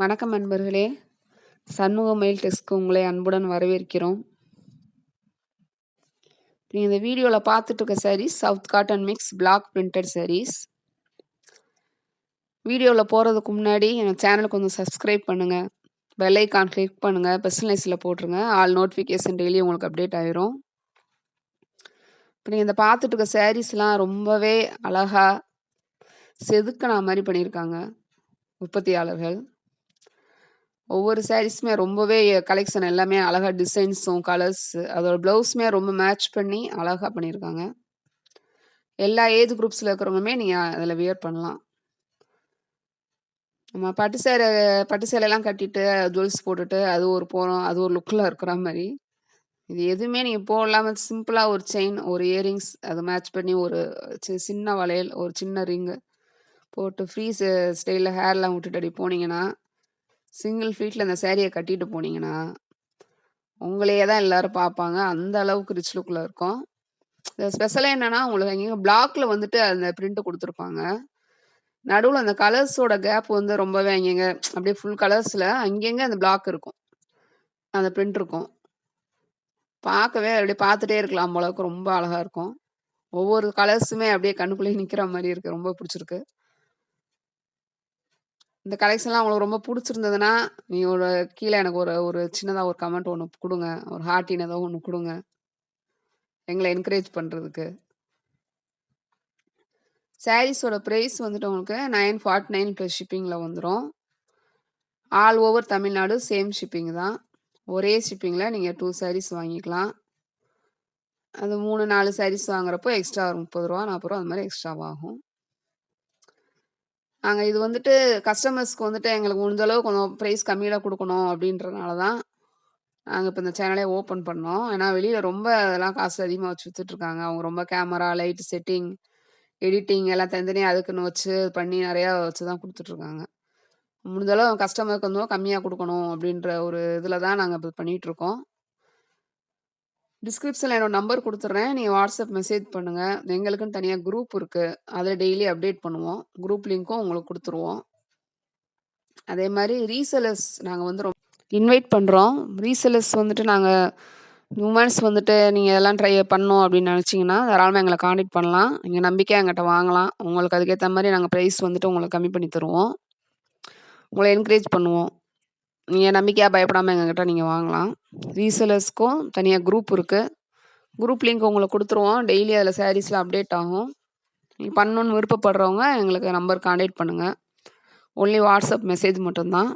வணக்கம் நண்பர்களே. சண்முகம் மெயில் டெஸ்க்கு உங்களை அன்புடன் வரவேற்கிறோம். நீங்க இந்த வீடியோல பார்த்துட்டு இருக்க saris south cotton mix block printed saris. வீடியோல போறதுக்கு முன்னாடி என் சேனலுக்கு கொஞ்சம் சப்ஸ்கிரைப் பண்ணுங்க. பெல் ஐகான் கிளிக் பண்ணுங்க. பெர்சனலைஸ்ல போட்டுருங்க. ஆல் நோட்டிஃபிகேஷன் டெய்லி உங்களுக்கு அப்டேட் ஆயிரும். இப்போ நீங்க இந்த பார்த்துட்டு இருக்க சாரீஸ்லாம் ரொம்பவே அழகா செதுக்குன மாதிரி பண்ணியிருக்காங்க உற்பத்தியாளர்கள். ஒவ்வொரு சாரீஸுமே ரொம்பவே கலெக்ஷன் எல்லாமே அழகா டிசைன்ஸும் கலர்ஸ் அதோட ப்ளவுஸுமே ரொம்ப மேட்ச் பண்ணி அழகா பண்ணியிருக்காங்க. எல்லா ஏஜ் குரூப்ஸில் இருக்கிறவங்களுமே நீங்கள் அதில் வியர் பண்ணலாம். நம்ம பட்டு சேலைலாம் கட்டிட்டு ஜுவல்ஸ் போட்டுட்டு அது ஒரு போகிறோம் அது ஒரு லுக்கில் இருக்கிற மாதிரி இது எதுவுமே நீங்கள் போடலாமல் சிம்பிளாக ஒரு செயின் ஒரு இயரிங்ஸ் அதை மேட்ச் பண்ணி ஒரு சின்ன வளையல் ஒரு சின்ன ரிங்கு போட்டு ஃப்ரீ ஸ்டைலில் ஹேர்லாம் விட்டுட்டு அப்படி போனீங்கன்னா சிங்கிள் ஃபீட்டில் இந்த சேரீயை கட்டிட்டு போனீங்கன்னா உங்களையே தான் எல்லாரும் பார்ப்பாங்க. அந்த அளவுக்கு ரிச் லுக்கில் இருக்கும். ஸ்பெஷலாக என்னன்னா உங்களுக்கு எங்கேயும் பிளாக்ல வந்துட்டு அந்த பிரிண்ட் கொடுத்துருப்பாங்க. நடுவில் அந்த கலர்ஸோட கேப் வந்து ரொம்பவே அங்கங்க அப்படியே ஃபுல் கலர்ஸில் அங்கங்க அந்த பிளாக் இருக்கும். அந்த பிரிண்ட் இருக்கும். பார்க்கவே அப்படியே பார்த்துட்டே இருக்கலாம் போலவுக்கு ரொம்ப அழகா இருக்கும். ஒவ்வொரு கலர்ஸுமே அப்படியே கண்ணுக்குள்ளேயே நிற்கிற மாதிரி இருக்கு. ரொம்ப பிடிச்சிருக்கு. இந்த கலெக்ஷன்லாம் உங்களுக்கு ரொம்ப பிடிச்சிருந்ததுன்னா நீங்க கீழே எனக்கு ஒரு சின்னதாக ஒரு கமெண்ட் ஒன்று கொடுங்க. ஒரு ஹார்ட்டின் ஏதோ ஒன்று கொடுங்க. எங்களை என்கரேஜ் பண்ணுறதுக்கு. சாரீஸோட ப்ரைஸ் வந்துட்டு உங்களுக்கு 949 ப்ளஸ் ஷிப்பிங்கில் வந்துடும். All over Tamil Nadu same shipping தான். ஒரே ஷிப்பிங்கில் நீங்கள் 2 சாரீஸ் வாங்கிக்கலாம். அது 3-4 சாரீஸ் வாங்குறப்போ எக்ஸ்ட்ரா ஒரு 30 ரூபா 40 ரூபா அந்த மாதிரி எக்ஸ்ட்ராவாகும். நாங்கள் இது வந்துட்டு கஸ்டமர்ஸ்க்கு வந்துட்டு எங்களுக்கு முடிஞ்ச அளவு கொஞ்சம் ப்ரைஸ் கம்மியாக கொடுக்கணும் அப்படின்றதுனால தான் நாங்கள் இப்போ இந்த சேனலே ஓப்பன் பண்ணோம். ஏன்னா வெளியில் ரொம்ப அதெல்லாம் காசு அதிகமாக வச்சு விற்றுட்ருக்காங்க. அவங்க ரொம்ப கேமரா லைட் செட்டிங் எடிட்டிங் எல்லாம் தனித்தனியாக அதுக்குன்னு வச்சு பண்ணி நிறையா வச்சு தான் கொடுத்துட்ருக்காங்க. முடிஞ்சளவு கஸ்டமருக்கு வந்து கம்மியாக கொடுக்கணும் அப்படின்ற ஒரு இதில் தான் நாங்கள் இப்போ பண்ணிகிட்ருக்கோம். டிஸ்கிரிப்ஷனில் என்னோட நம்பர் கொடுத்துட்றேன். நீங்கள் வாட்ஸ்அப் மெசேஜ் பண்ணுங்கள். எங்களுக்குன்னு தனியாக குரூப் இருக்குது. அதில் டெய்லி அப்டேட் பண்ணுவோம். குரூப் லிங்க்கும் உங்களுக்கு கொடுத்துருவோம். அதே மாதிரி ரீசெலர்ஸ் நாங்கள் வந்து இன்வைட் பண்ணுறோம். ரீசெலர்ஸ் வந்துட்டு நாங்கள் உமன்ஸ் வந்துட்டு நீங்கள் இதெல்லாம் ட்ரை பண்ணணும் அப்படின்னு நினச்சிங்கன்னா தாராளமாக எங்களை காண்டாக்ட் பண்ணலாம். நீங்கள் நம்பிக்கையாக எங்கிட்ட வாங்கலாம். உங்களுக்கு அதுக்கேற்ற மாதிரி நாங்கள் ப்ரைஸ் வந்துட்டு உங்களுக்கு கம்மி பண்ணி தருவோம். உங்களை என்கரேஜ் பண்ணுவோம். நீங்கள் நம்பிக்கையாக பயப்படாமல் எங்ககிட்ட நீங்கள் வாங்கலாம். ரீசெலர்ஸ்க்கும் தனியாக குரூப் இருக்குது. குரூப் லிங்க் உங்களுக்கு கொடுத்துருவோம். டெய்லி அதில் சாரீஸ்லாம் அப்டேட் ஆகும். நீங்கள் பண்ணணுன்னு விருப்பப்படுறவங்க எங்களுக்கு நம்பர் காண்டாக்ட் பண்ணுங்கள். ஒன்லி வாட்ஸ்அப் மெசேஜ் மட்டும்தான்.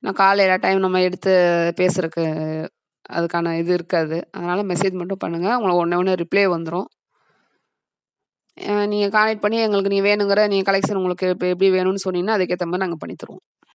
நான் காலையில் டைம் நம்ம எடுத்து பேசுகிறக்கு அதுக்கான இது இருக்காது. அதனால் மெசேஜ் மட்டும் பண்ணுங்கள். உங்களுக்கு ஒன்று ரிப்ளை வந்துடும். நீங்கள் காண்டாக்ட் பண்ணி எங்களுக்கு நீங்கள் வேணுங்கிற நீங்கள் கலெக்ஷன் உங்களுக்கு இப்போ எப்படி வேணும்னு சொன்னீங்கன்னா அதுக்கேற்ற மாதிரி நாங்கள் பண்ணி தருவோம்.